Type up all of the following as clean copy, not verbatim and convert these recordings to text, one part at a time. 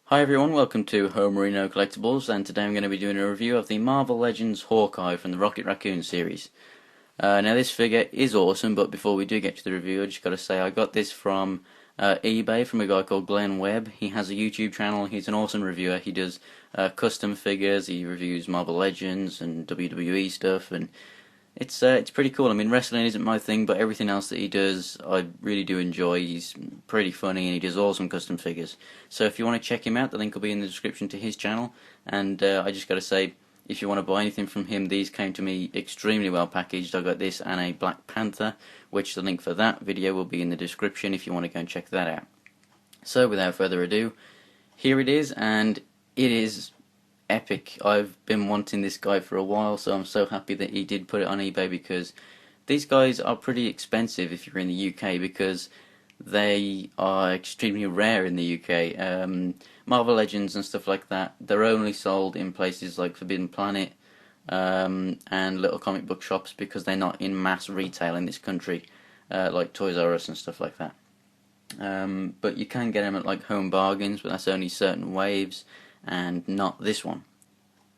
Hi everyone, welcome to Homerino Collectibles, and today I'm going to be doing a review of the Marvel Legends Hawkeye from the Rocket Raccoon series. Now this figure is awesome, but before we do get to the review, I just got to say I got this from eBay from a guy called Glenn Webb. He has a YouTube channel. He's an awesome reviewer. He does custom figures. He reviews Marvel Legends and WWE stuff, and it's pretty cool. I mean, wrestling isn't my thing, but everything else that he does, I really do enjoy. He's pretty funny, and he does awesome custom figures. So if you want to check him out, the link will be in the description to his channel. And I just got to say, if you want to buy anything from him, these came to me extremely well packaged. I got this and a Black Panther, which the link for that video will be in the description if you want to go and check that out. So without further ado, here it is, and it is epic. I've been wanting this guy for a while, so I'm so happy that he did put it on eBay, because these guys are pretty expensive if you're in the UK, because they are extremely rare in the UK. Marvel Legends and stuff like that, they're only sold in places like Forbidden Planet and little comic book shops, because they're not in mass retail in this country, like Toys R Us and stuff like that. But you can get them at like Home Bargains, but that's only certain waves, and not this one.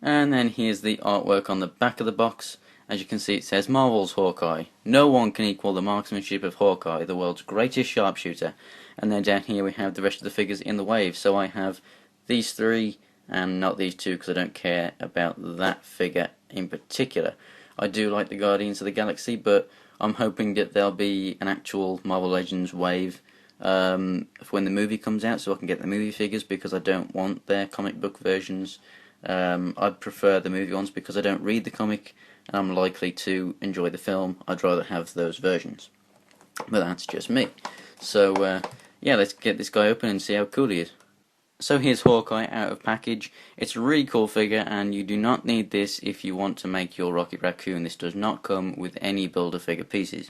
And then here's the artwork on the back of the box. As you can see, it says Marvel's Hawkeye. No one can equal the marksmanship of Hawkeye, the world's greatest sharpshooter. And then down here we have the rest of the figures in the wave. So I have these three and not these two, because I don't care about that figure in particular. I do like the Guardians of the Galaxy, but I'm hoping that there'll be an actual Marvel Legends wave when the movie comes out, so I can get the movie figures, because I don't want their comic book versions. I prefer the movie ones because I don't read the comic and I'm likely to enjoy the film. I'd rather have those versions, but that's just me. So yeah, let's get this guy open and see how cool he is. So here's Hawkeye out of package. It's a really cool figure, and you do not need this if you want to make your Rocket Raccoon. This does not come with any Build-A-Figure pieces.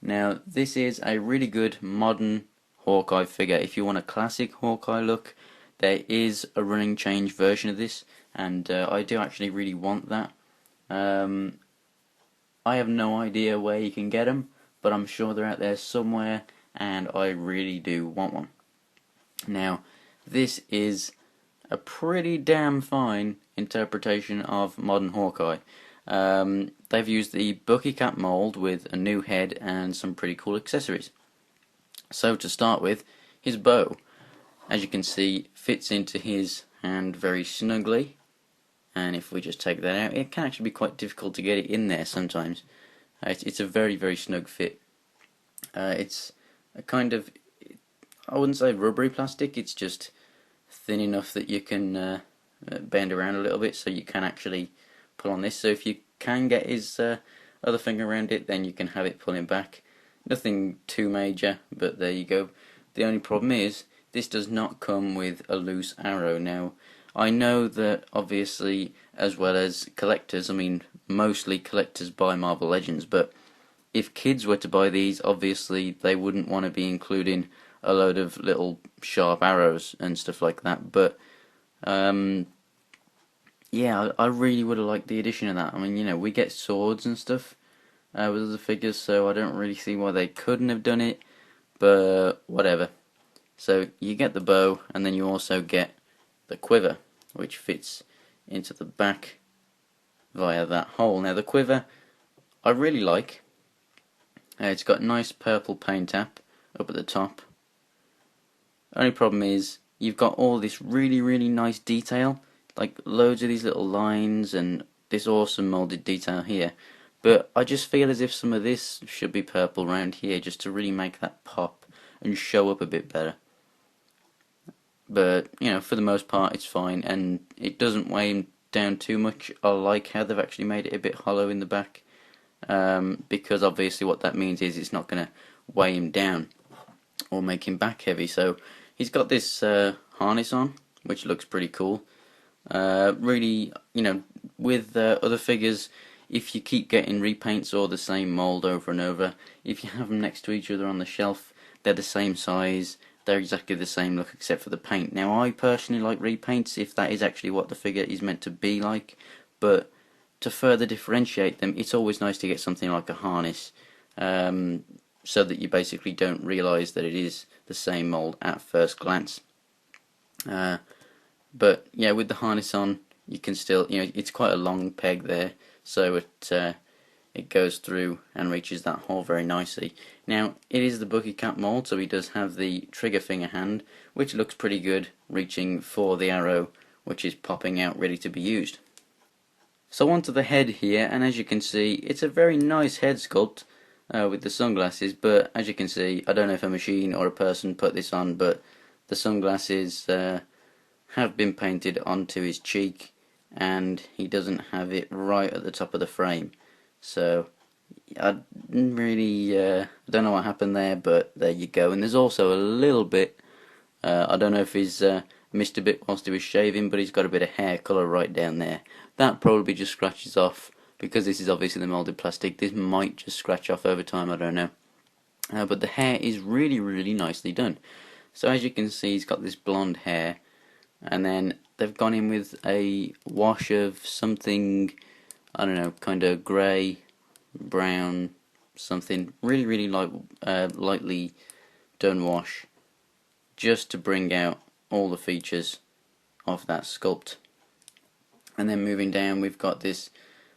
Now, this is a really good modern Hawkeye figure. If you want a classic Hawkeye look, there is a running change version of this, and I do actually really want that. I have no idea where you can get them, but I'm sure they're out there somewhere, and I really do want one. Now, this is a pretty damn fine interpretation of modern Hawkeye. They've used the Bucky Cap mold with a new head and some pretty cool accessories. So to start with, his bow, as you can see, fits into his hand very snugly, and if we just take that out, it can actually be quite difficult to get it in there sometimes. It's a very, very snug fit. It's a kind of, I wouldn't say rubbery plastic, it's just thin enough that you can bend around a little bit, so you can actually pull on this. So if you can get his other finger around it, then you can have it pulling back. Nothing too major, but there you go. The only problem is, this does not come with a loose arrow. Now, I know that obviously, as well as collectors, I mean mostly collectors buy Marvel Legends, but if kids were to buy these, obviously they wouldn't want to be including a load of little sharp arrows and stuff like that. But yeah, I really would have liked the addition of that. I mean, you know, we get swords and stuff with other figures, so I don't really see why they couldn't have done it, but whatever. So you get the bow, and then you also get the quiver, which fits into the back via that hole. Now the quiver, I really like. It's got nice purple paint tap up at the top. Only problem is, you've got all this really, really nice detail, like loads of these little lines and this awesome molded detail here. But I just feel as if some of this should be purple around here, just to really make that pop and show up a bit better. But, you know, for the most part it's fine, and it doesn't weigh him down too much. I like how they've actually made it a bit hollow in the back, because obviously what that means is it's not going to weigh him down or make him back heavy. So he's got this harness on, which looks pretty cool. Really, you know, with other figures, if you keep getting repaints or the same mold over and over, if you have them next to each other on the shelf, they're the same size, they're exactly the same look except for the paint. Now, I personally like repaints if that is actually what the figure is meant to be like, but to further differentiate them, it's always nice to get something like a harness, so that you basically don't realise that it is the same mold at first glance. But yeah, with the harness on, you can still, it's quite a long peg there, so it goes through and reaches that hole very nicely. Now, it is the bookie cap mold, so he does have the trigger finger hand, which looks pretty good, reaching for the arrow, which is popping out ready to be used. So onto the head here, and as you can see, it's a very nice head sculpt with the sunglasses, but as you can see, I don't know if a machine or a person put this on, but the sunglasses have been painted onto his cheek, and he doesn't have it right at the top of the frame. So I don't know what happened there, but there you go. And there's also a little bit, I don't know if he's missed a bit whilst he was shaving, but he's got a bit of hair colour right down there. That probably just scratches off, because this is obviously the moulded plastic. This might just scratch off over time, I don't know. But the hair is really, really nicely done. So as you can see, he's got this blonde hair, and then they've gone in with a wash of something, I don't know, kind of grey, brown, something really, really lightly done wash, just to bring out all the features of that sculpt. And then moving down, we've got this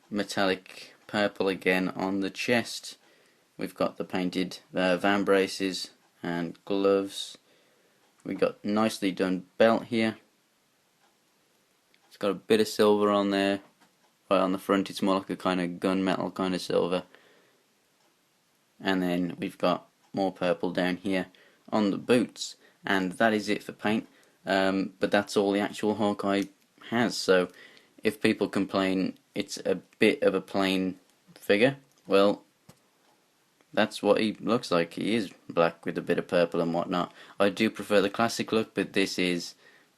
metallic purple again on the chest. We've got the painted van braces and gloves. We've got nicely done belt here. It's got a bit of silver on there. Right on the front, it's more like a kind of gunmetal kind of silver. And then we've got more purple down here on the boots. And that is it for paint. But that's all the actual Hawkeye has. So if people complain it's a bit of a plain figure, well, that's what he looks like. He is black with a bit of purple and whatnot. I do prefer the classic look, but this is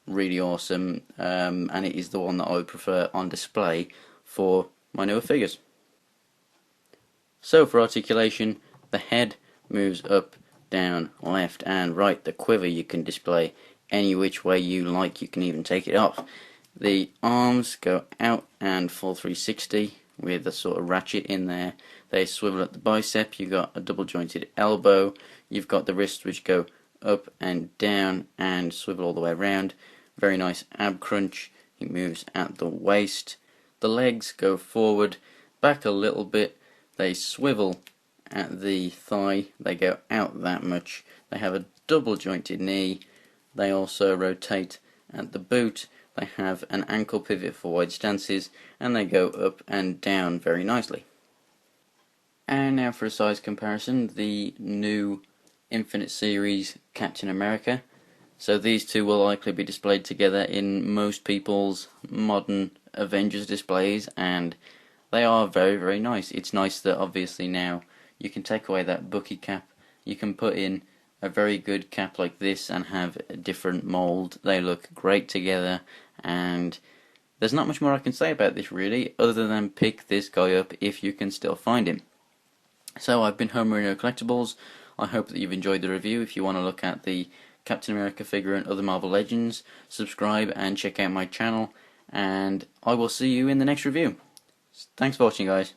really awesome, and it is the one that I would prefer on display for my newer figures. So for articulation, the head moves up, down, left and right. The quiver you can display any which way you like. You can even take it off. The arms go out and full 360 with a sort of ratchet in there. They swivel at the bicep. You've got a double jointed elbow. You've got the wrists which go up and down and swivel all the way around. Very nice ab crunch. He moves at the waist. The legs go forward, back a little bit. They swivel at the thigh. They go out that much. They have a double jointed knee. They also rotate at the boot. They have an ankle pivot for wide stances, and they go up and down very nicely. And now for a size comparison, the new Infinite Series Captain America. So these two will likely be displayed together in most people's modern Avengers displays, and they are very, very nice. It's nice that obviously now you can take away that bookie cap, you can put in a very good cap like this and have a different mould. They look great together, and there's not much more I can say about this really, other than pick this guy up if you can still find him. So I've been Homerino Collectibles. I hope that you've enjoyed the review. If you want to look at the Captain America figure and other Marvel Legends, subscribe and check out my channel, and I will see you in the next review. Thanks for watching, guys.